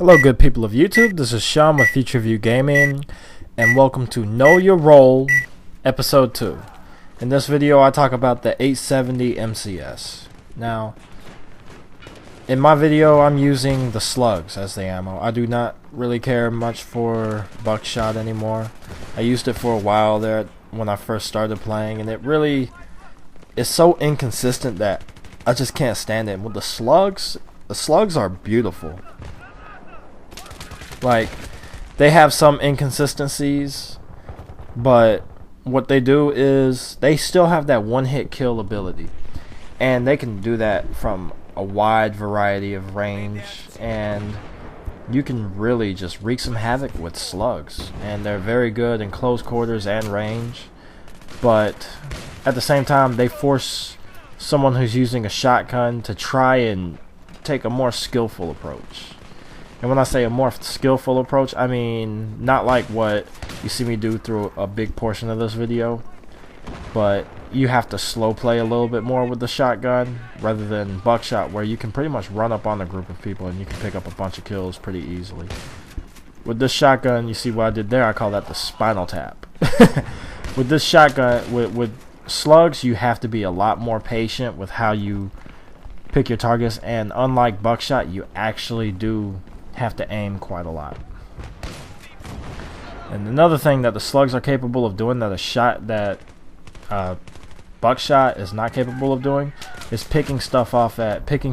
Hello good people of YouTube, this is Sean with Future View Gaming, and welcome to Know Your Role, Episode 2. In this video I talk about the 870 MCS. Now, in my video I'm using the Slugs as the ammo. I do not really care much for buckshot anymore. I used it for a while there when I first started playing, and it really is so inconsistent that I just can't stand it. With the slugs are beautiful. Like, they have some inconsistencies, but what they do is they still have that one-hit kill ability, and they can do that from a wide variety of range, and you can really just wreak some havoc with slugs, and they're very good in close quarters and range. But at the same time, they force someone who's using a shotgun to try and take a more skillful approach. And when I say a more skillful approach, I mean not like what you see me do through a big portion of this video, but you have to slow play a little bit more with the shotgun rather than buckshot, where you can pretty much run up on a group of people and you can pick up a bunch of kills pretty easily. With this shotgun, you see what I did there? I call that the spinal tap. With this shotgun, with slugs, you have to be a lot more patient with how you pick your targets, and unlike buckshot, you actually do have to aim quite a lot. And another thing that the slugs are capable of doing that buckshot is not capable of doing is picking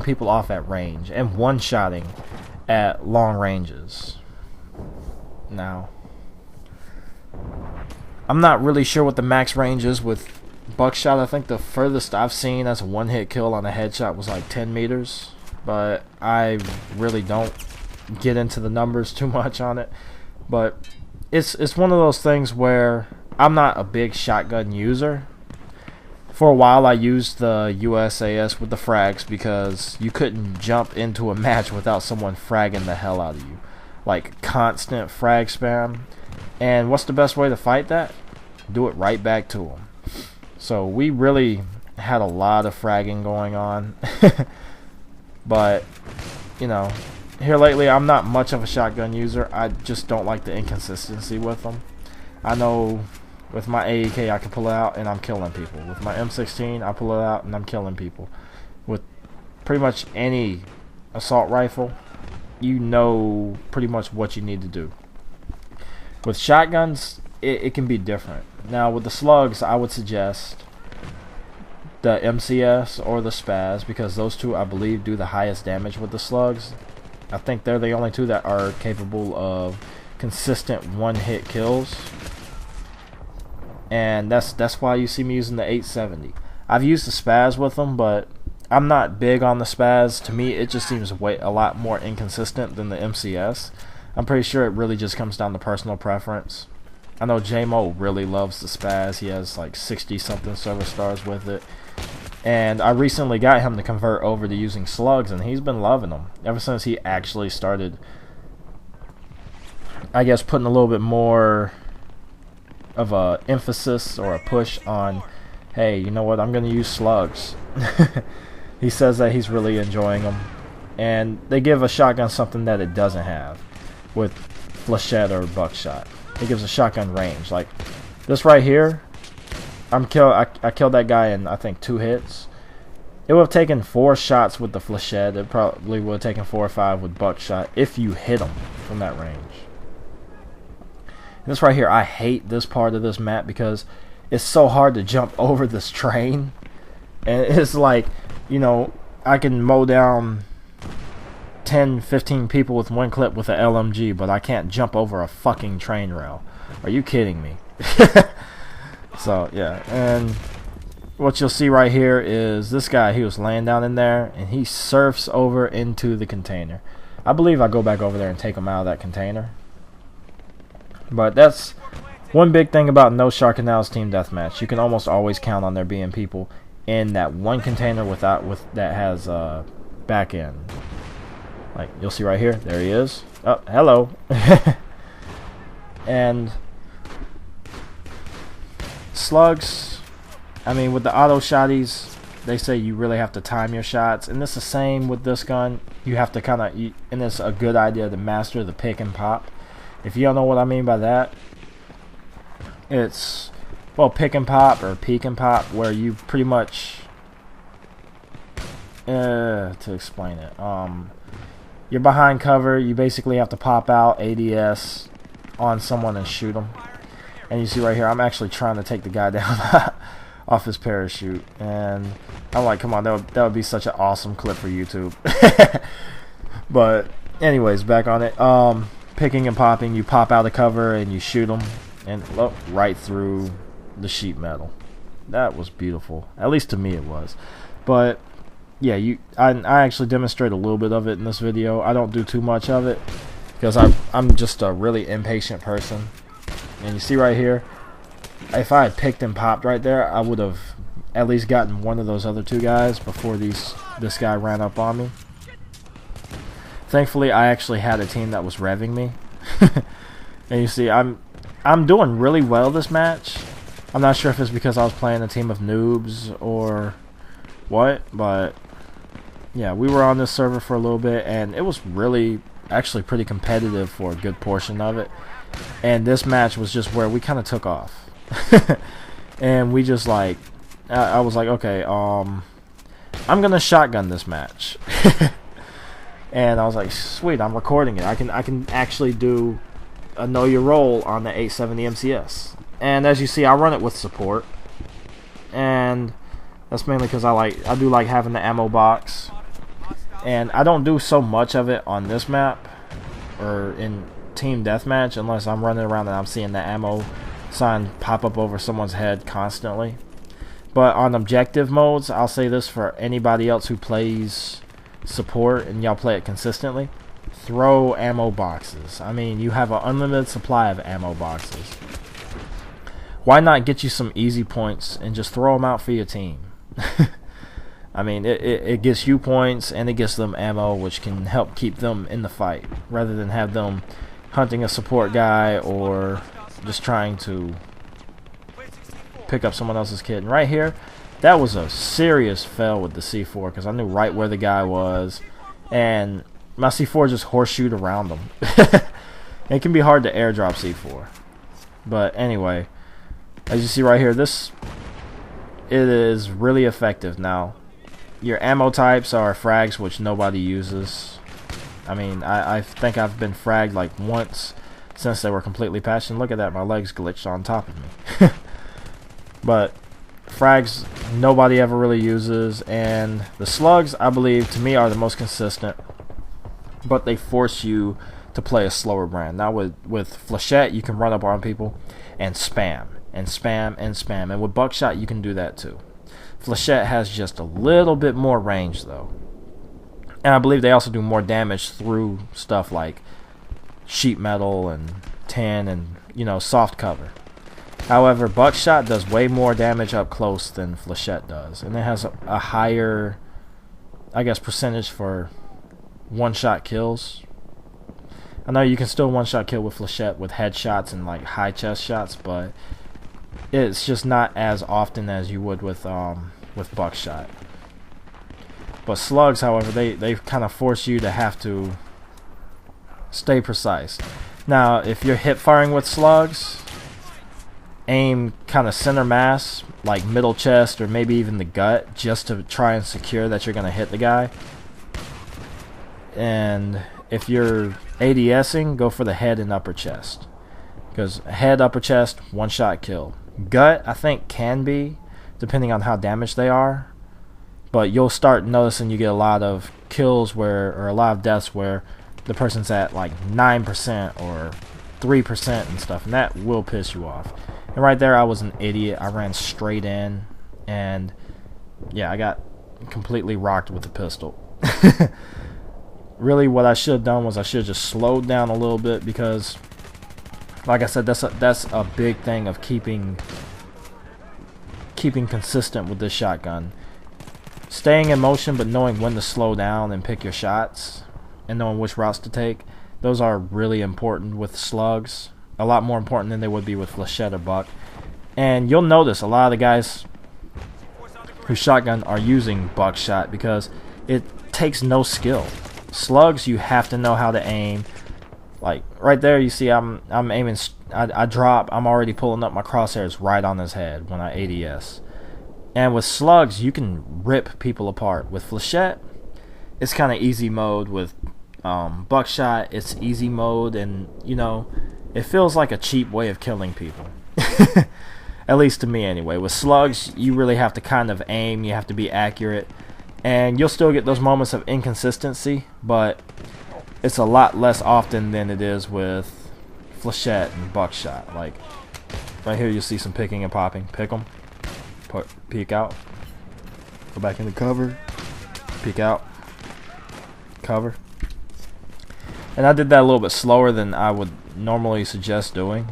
people off at range and one-shotting at long ranges. Now, I'm not really sure what the max range is with buckshot. I think the furthest I've seen as a one-hit kill on a headshot was like 10 meters, but I really don't get into the numbers too much on it. But it's one of those things where I'm not a big shotgun user. For a while I used the USAS with the frags because you couldn't jump into a match without someone fragging the hell out of you, like constant frag spam. And what's the best way to fight that? Do it right back to them. So we really had a lot of fragging going on. But you know, here lately I'm not much of a shotgun user. I just don't like the inconsistency with them. I know with my AEK I can pull it out and I'm killing people. With my M16 I pull it out and I'm killing people. With pretty much any assault rifle, you know pretty much what you need to do. With shotguns, it can be different. Now with the slugs, I would suggest the MCS or the Spaz, because those two I believe do the highest damage with the slugs. I think they're the only two that are capable of consistent one-hit kills, and that's why you see me using the 870. I've used the Spaz with them, but I'm not big on the Spaz. To me, it just seems a lot more inconsistent than the MCS. I'm pretty sure it really just comes down to personal preference. I know JMO really loves the Spaz. He has like 60-something server stars with it. And I recently got him to convert over to using slugs, and he's been loving them ever since he actually started, I guess, putting a little bit more of a emphasis or a push on, hey, you know what, I'm going to use slugs. He says that he's really enjoying them, and they give a shotgun something that it doesn't have with flechette or buckshot. It gives a shotgun range. Like this right here, I killed that guy in I think 2 hits. It would have taken 4 shots with the flechette. It probably would have taken 4 or 5 with buckshot if you hit him from that range. This right here, I hate this part of this map because it's so hard to jump over this train, and it's like, you know, I can mow down 10-15 people with one clip with an LMG, but I can't jump over a fucking train rail. Are you kidding me? So yeah, and what you'll see right here is this guy. He was laying down in there and he surfs over into the container. I believe I go back over there and take him out of that container. But that's one big thing about No Shark and Owls Team Deathmatch. You can almost always count on there being people in that one container that has back end. Like you'll see right here, there he is. Oh, hello. And slugs, I mean, with the auto shotties, they say you really have to time your shots, and it's the same with this gun. You have to kind of, and it's a good idea to master the pick and pop. If you don't know what I mean by that, it's, well, pick and pop or peek and pop, where you pretty much, to explain it, you're behind cover, you basically have to pop out ADS on someone and shoot them. And you see right here, I'm actually trying to take the guy down off his parachute, and I'm like, come on, that would be such an awesome clip for YouTube. But anyways, back on it. Picking and popping, you pop out of cover and you shoot them, and look, right through the sheet metal. That was beautiful, at least to me it was. But yeah, I actually demonstrate a little bit of it in this video. I don't do too much of it because I'm just a really impatient person. And you see right here, if I had picked and popped right there, I would have at least gotten one of those other two guys before this guy ran up on me. Thankfully, I actually had a team that was revving me. And you see, I'm doing really well this match. I'm not sure if it's because I was playing a team of noobs or what, but yeah, we were on this server for a little bit, and it was really actually pretty competitive for a good portion of it. And this match was just where we kind of took off. And we just like, I was like, okay, I'm gonna shotgun this match. And I was like, sweet, I'm recording it. I can actually do a know your role on the 870 MCS. And as you see, I run it with support, and that's mainly because I do like having the ammo box. And I don't do so much of it on this map or in team deathmatch unless I'm running around and I'm seeing the ammo sign pop up over someone's head constantly. But on objective modes, I'll say this for anybody else who plays support and y'all play it consistently, throw ammo boxes. I mean, you have an unlimited supply of ammo boxes. Why not get you some easy points and just throw them out for your team? I mean, it gets you points and it gets them ammo, which can help keep them in the fight rather than have them hunting a support guy or just trying to pick up someone else's kid. And right here, that was a serious fail with the C4 because I knew right where the guy was, and my C4 just horseshoed around him. It can be hard to airdrop C4, but anyway, as you see right here, it is really effective. Now, your ammo types are frags, which nobody uses. I mean, I think I've been fragged like once since they were completely patched, and look at that, my legs glitched on top of me. But frags nobody ever really uses, and the slugs, I believe, to me are the most consistent, but they force you to play a slower brand. Now with flechette, you can run up on people and spam and spam and spam, and with buckshot you can do that too. Flechette has just a little bit more range though, and I believe they also do more damage through stuff like sheet metal and tin and, you know, soft cover. However, buckshot does way more damage up close than flechette does, and it has a higher, I guess, percentage for one-shot kills. I know you can still one-shot kill with flechette with headshots and like high chest shots, but it's just not as often as you would with buckshot. But slugs, however, they kind of force you to have to stay precise. Now, if you're hip firing with slugs, aim kind of center mass, like middle chest or maybe even the gut, just to try and secure that you're going to hit the guy. And if you're ADSing, go for the head and upper chest, because head, upper chest, one shot kill. Gut, I think, can be, depending on how damaged they are, but you'll start noticing you get a lot of kills or a lot of deaths where the person's at like 9% or 3% and stuff, and that will piss you off. And right there, I was an idiot. I ran straight in, and yeah, I got completely rocked with the pistol. Really, what I should have done was I should have just slowed down a little bit, because, like I said, that's a big thing of keeping consistent with this shotgun. Staying in motion, but knowing when to slow down and pick your shots, and knowing which routes to take. Those are really important with slugs. A lot more important than they would be with flechette or buck. And you'll notice a lot of the guys, who shotgun are using buckshot because it takes no skill. Slugs, you have to know how to aim. Like right there, you see I'm aiming. I drop. I'm already pulling up my crosshairs right on his head when I ADS. And with slugs, you can rip people apart. With flechette, it's kind of easy mode. With buckshot, it's easy mode, and you know, it feels like a cheap way of killing people. At least to me anyway. With slugs, you really have to kind of aim, you have to be accurate, and you'll still get those moments of inconsistency, but it's a lot less often than it is with flechette and buckshot. Like right here, you'll see some picking and popping. Pick them, peek out, go back into cover, peek out, cover. And I did that a little bit slower than I would normally suggest doing.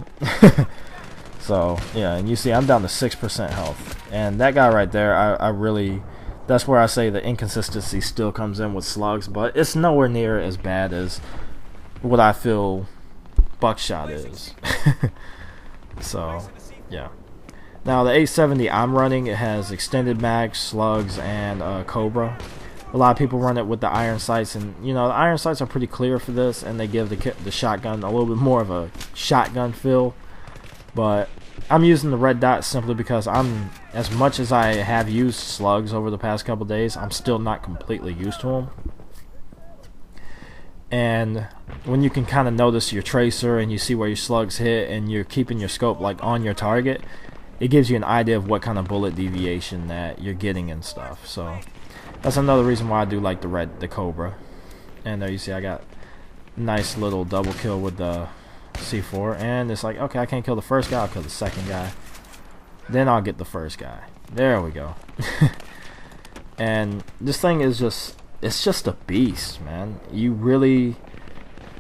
So yeah, and you see I'm down to 6% health, and that guy right there, I really, that's where I say the inconsistency still comes in with slugs, but it's nowhere near as bad as what I feel buckshot is. So yeah. Now the 870 I'm running, it has extended mag, slugs, and Cobra. A lot of people run it with the iron sights, and you know the iron sights are pretty clear for this, and they give the shotgun a little bit more of a shotgun feel. But I'm using the red dot simply because as much as I have used slugs over the past couple days, I'm still not completely used to them. And when you can kind of notice your tracer and you see where your slugs hit, and you're keeping your scope like on your target, it gives you an idea of what kind of bullet deviation that you're getting and stuff. So that's another reason why I do like the Cobra. And there you see I got a nice little double kill with the C4, and it's like, okay, I can't kill the first guy, I'll kill the second guy, then I'll get the first guy. There we go. And this thing is it's just a beast, man. You really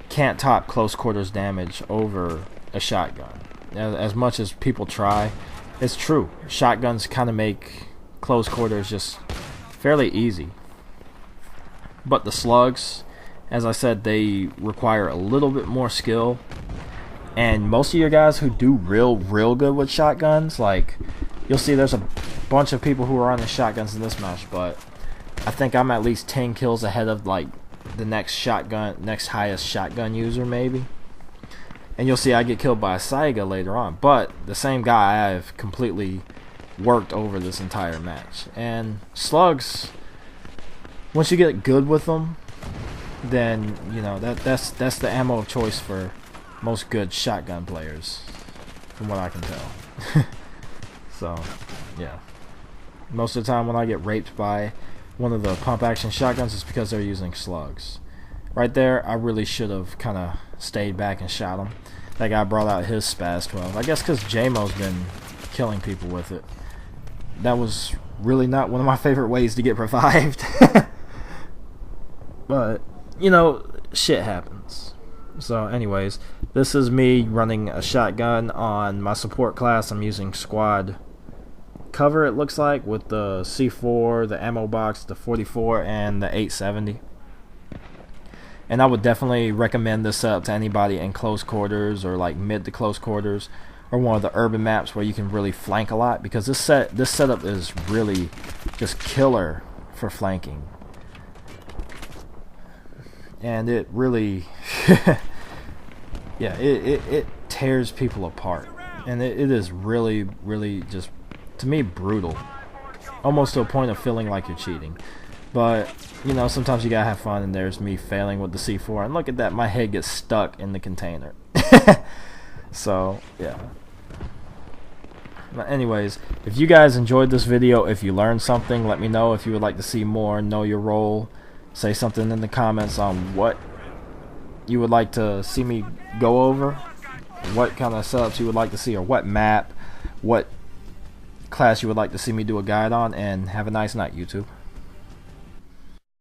can't top close quarters damage over a shotgun. As much as people try, it's true. Shotguns kind of make close quarters just fairly easy. But the slugs, as I said, they require a little bit more skill. And most of your guys who do real good with shotguns, like you'll see there's a bunch of people who are on the shotguns in this match, but I think I'm at least 10 kills ahead of like the next highest shotgun user maybe. And you'll see I get killed by a Saiga later on, but the same guy I've completely worked over this entire match. And slugs, once you get good with them, then you know that's the ammo of choice for most good shotgun players, from what I can tell. So yeah, most of the time when I get raped by one of the pump action shotguns, it's because they're using slugs. Right there, I really should have kind of stayed back and shot him. That guy brought out his Spaz 12, I guess because JMO's been killing people with it. That was really not one of my favorite ways to get revived. But you know, shit happens. So anyways, this is me running a shotgun on my support class. I'm using squad cover, it looks like, with the C4, the ammo box, the 44, and the 870. And I would definitely recommend this setup to anybody in close quarters, or like mid to close quarters, or one of the urban maps where you can really flank a lot, because this setup is really just killer for flanking. And it really yeah, it tears people apart, and it is really just, to me, brutal, almost to a point of feeling like you're cheating. But you know, sometimes you gotta have fun, and there's me failing with the C4, and look at that, my head gets stuck in the container. So yeah. But anyways, if you guys enjoyed this video, if you learned something, let me know. If you would like to see more Know Your Role, say something in the comments on what you would like to see me go over, what kind of setups you would like to see, or what map, what class you would like to see me do a guide on. And have a nice night, YouTube.